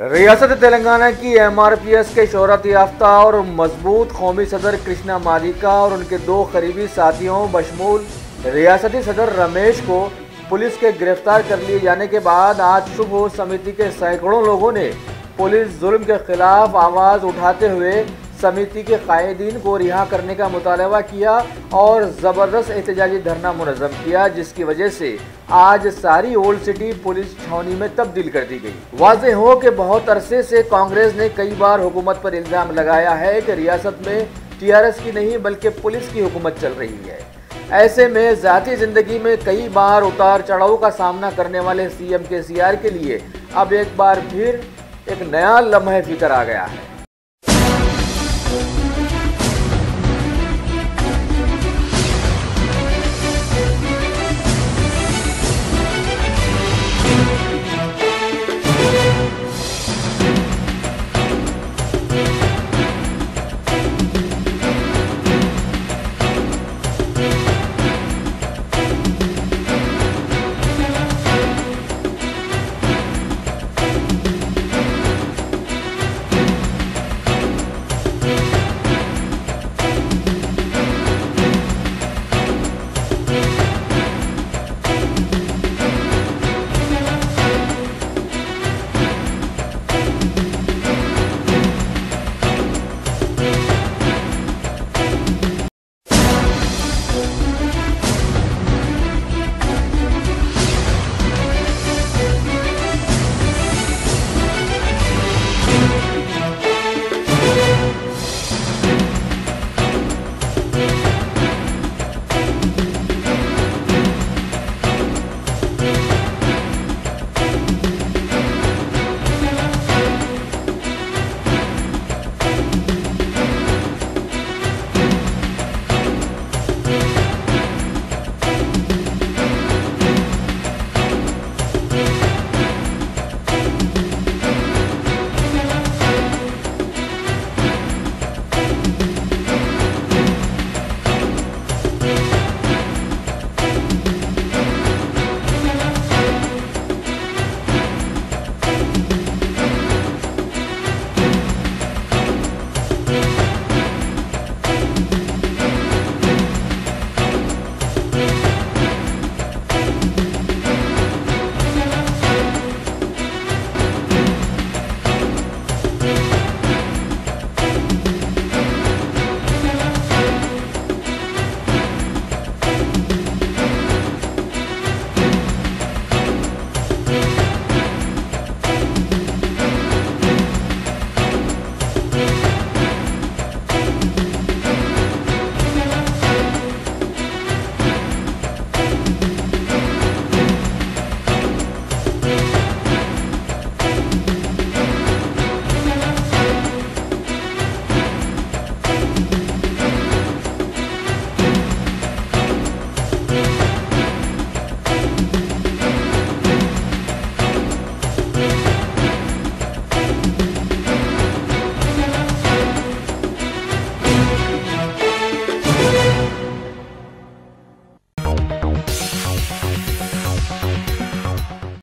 रियासत तेलंगाना की MRPS के शोहरत याफ्ता और मजबूत कौमी सदर कृष्णा मालिका और उनके दो करीबी साथियों बशमूल रियासती सदर रमेश को पुलिस के गिरफ्तार कर लिए जाने के बाद आज सुबह समिति के सैकड़ों लोगों ने पुलिस जुल्म के खिलाफ आवाज़ उठाते हुए समिति के कायदीन को रिहा करने का मुतालबा किया और ज़बरदस्त एहतजाजी धरना मुनज़्ज़म किया, जिसकी वजह से आज सारी ओल्ड सिटी पुलिस छावनी में तब्दील कर दी गई। वाज़ेह हो कि बहुत अरसे से कांग्रेस ने कई बार हुकूमत पर इल्ज़ाम लगाया है कि रियासत में TRS की नहीं बल्कि पुलिस की हुकूमत चल रही है। ऐसे में ज़ाती ज़िंदगी में कई बार उतार चढ़ाव का सामना करने वाले CM KCR के लिए अब एक बार फिर एक नया लम्हा फ़िक्र आ गया है।